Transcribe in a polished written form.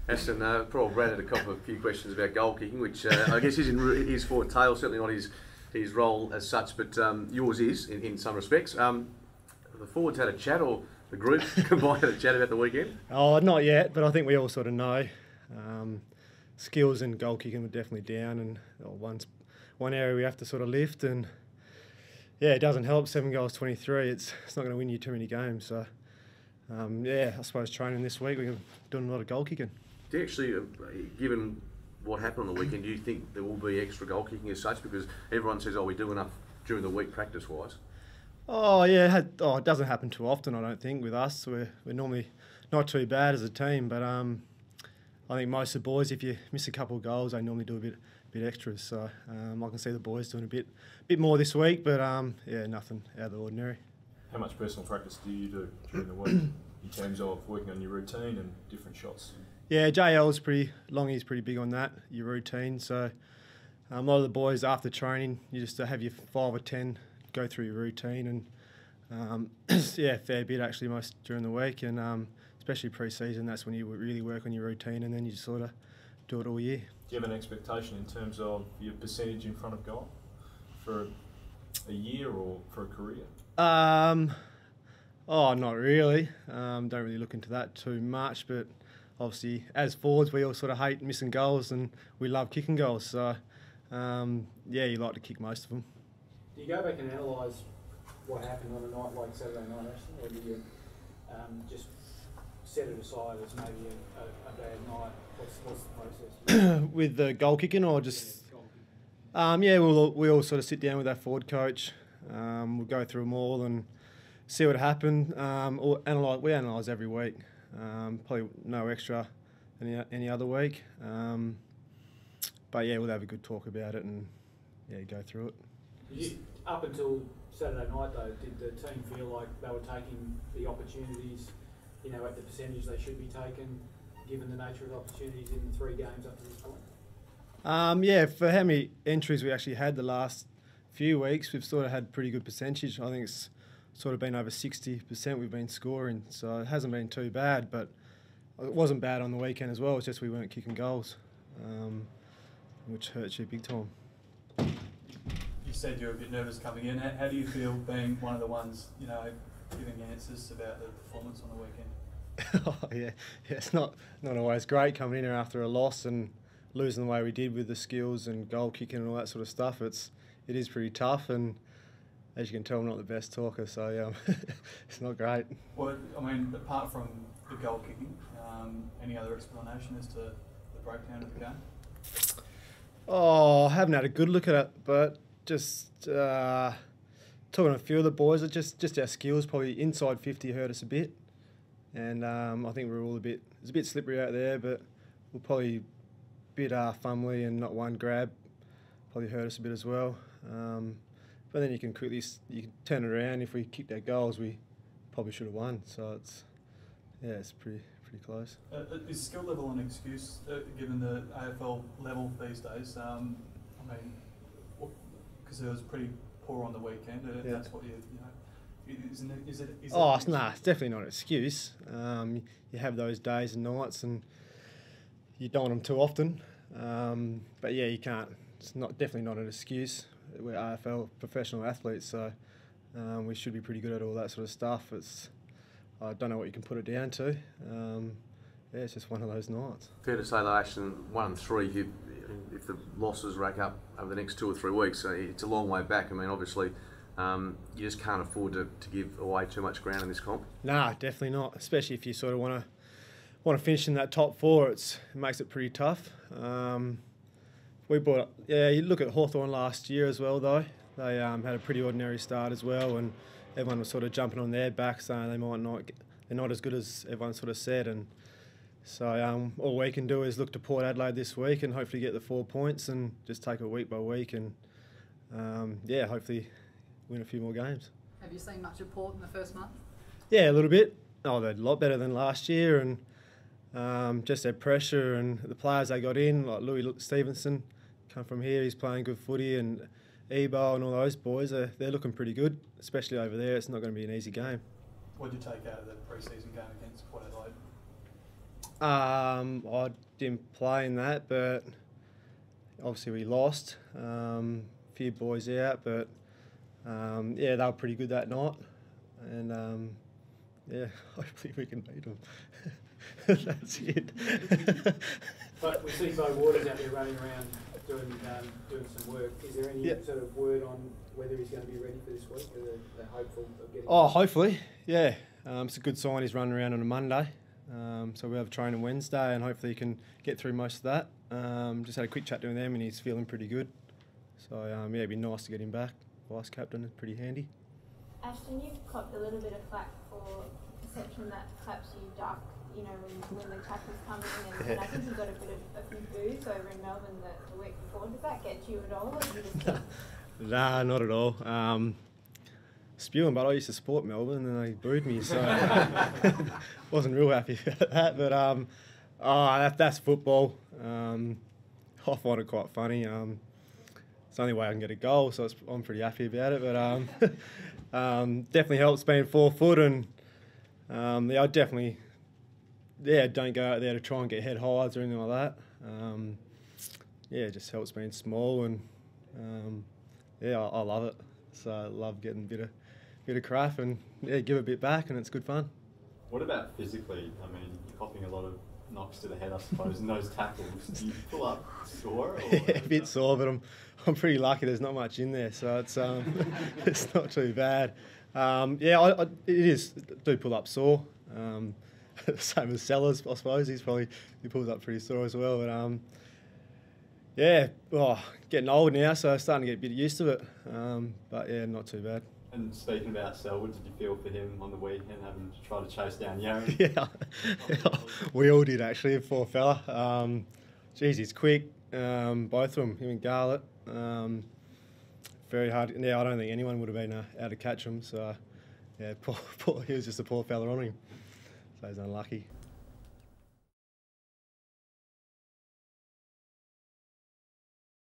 Ashton, poor Brad had a few questions about goal kicking, which I guess isn't his forte, certainly not his role as such, but yours is in some respects. The forwards had a chat, or the group combined had a chat about the weekend? Oh, not yet, but I think we all sort of know. Skills and goal kicking were definitely down, and one area we have to sort of lift, and yeah, it doesn't help. 7 goals, 23. It's not going to win you too many games. So yeah, I suppose training this week we're doing a lot of goal kicking. Do you actually, given what happened on the weekend, do you think there will be extra goal kicking as such? Because everyone says, "Oh, we do enough during the week practice-wise." Oh yeah, it doesn't happen too often. I don't think with us. We're normally not too bad as a team, but I think most of the boys, if you miss a couple of goals, they normally do a bit extras. So I can see the boys doing a bit more this week, but yeah, nothing out of the ordinary. How much personal practice do you do during the week in terms of working on your routine and different shots? Yeah, JL's Longie's pretty big on that, your routine. So a lot of the boys after training, you just have your 5 or 10 go through your routine, and yeah, fair bit actually most during the week, and especially pre-season, that's when you really work on your routine, and then you just sort of do it all year. Do you have an expectation in terms of your percentage in front of goal for a year or for a career? Oh, not really. Don't really look into that too much, but obviously as forwards we all sort of hate missing goals and we love kicking goals, so yeah, you like to kick most of them. Do you go back and analyse what happened on a night like Saturday night, Ashton, or do you just set it aside as maybe a bad night? What's the process? With the goal kicking, or just yeah, we all sort of sit down with our forward coach. We'll go through them all and see what happened. We analyse every week. Probably no extra any other week. But yeah, we'll have a good talk about it and yeah, go through it. Up until Saturday night though, did the team feel like they were taking the opportunities, you know, at the percentage they should be taken, given the nature of the opportunities in the 3 games up to this point? Yeah, for how many entries we actually had the last few weeks, we've sort of had pretty good percentage. I think it's sort of been over 60% we've been scoring, so it hasn't been too bad, but it wasn't bad on the weekend as well. It's just we weren't kicking goals, which hurts you big time. You said you were a bit nervous coming in. How do you feel being one of the ones, you know, giving answers about the performance on the weekend? Oh, yeah, it's not always great coming in here after a loss and losing the way we did with the skills and goal kicking and all that sort of stuff. It is pretty tough, and as you can tell, I'm not the best talker, so it's not great. Well, I mean, apart from the goal kicking, any other explanation as to the breakdown of the game? Oh, I haven't had a good look at it, but just talking to a few of the boys, just our skills, probably inside 50 hurt us a bit, and I think we're all it's a bit slippery out there, but we're probably a bit fumbly and not one grab probably hurt us a bit as well. But then you can turn it around. If we kicked our goals, we probably should have won. So it's pretty close. Is skill level an excuse given the AFL level these days? I mean, because it was pretty poor on the weekend. Yeah. That's what you know. Isn't it? Is it? Oh, it's definitely not an excuse. You have those days and nights, and you don't want them too often. But yeah, you can't. It's definitely not an excuse. We're AFL professional athletes, so we should be pretty good at all that sort of stuff. I don't know what you can put it down to. Yeah, it's just one of those nights. Fair to say though, Ashton, 1 and 3, if the losses rack up over the next 2 or 3 weeks, it's a long way back. I mean, obviously, you just can't afford to give away too much ground in this comp. Nah, definitely not. Especially if you sort of want to finish in that top 4, it makes it pretty tough. You look at Hawthorn last year as well, though. They had a pretty ordinary start as well, and everyone was sort of jumping on their back, saying they're not as good as everyone sort of said. And so all we can do is look to Port Adelaide this week and hopefully get the 4 points and just take it week by week and yeah, hopefully win a few more games. Have you seen much of Port in the first month? Yeah, a little bit. Oh, they're a lot better than last year, and just their pressure and the players they got in, like Louis Stevenson, come from here, he's playing good footy, and Ebo and all those boys, they're looking pretty good, especially over there. It's not going to be an easy game. What did you take out of the pre-season game against Port Adelaide? I didn't play in that, but obviously we lost. Few boys out, but yeah, they were pretty good that night, and yeah, hopefully we can beat them. That's it. But we see Bo Waters out there running around doing some work. Is there any sort of word on whether he's going to be ready for this week? Or they're hopeful of getting? Oh, hopefully, yeah. It's a good sign he's running around on a Monday. So we have training Wednesday, and hopefully he can get through most of that. Just had a quick chat to him, and he's feeling pretty good. So yeah, it'd be nice to get him back. Vice captain is pretty handy. Ashton, you've copped a little bit of flack for perception that perhaps you duck, you know, when the tackles come in, and I think you got a bit of a few boos over in Melbourne the week before. Does that get you at all? Or you just Nah, not at all. Spewing, but I used to support Melbourne and they booed me, so wasn't real happy about that. But that's football. I find it quite funny. It's the only way I can get a goal, so I'm pretty happy about it. But definitely helps being 4 foot, and I definitely don't go out there to try and get head highs or anything like that. It just helps being small, and I love it. So I love getting a bit of craft and give a bit back, and it's good fun. What about physically? I mean, you're copping a lot of knocks to the head, I suppose, in those tackles. Do you pull up sore? Or a bit sore, but I'm pretty lucky. There's not much in there, so it's it's not too bad. It is. I do pull up sore. Same as Sellers, I suppose. He pulls up pretty sore as well. But getting old now, so starting to get a bit used to it. But yeah, not too bad. And speaking about Selwood, did you feel for him on the weekend having to try to chase down Yari? Yeah, we all did actually, poor fella. He's quick, both of them, him and Garlett. Very hard. Yeah, I don't think anyone would have been able to catch him. So, yeah, he was just a poor fella on him. So he's unlucky.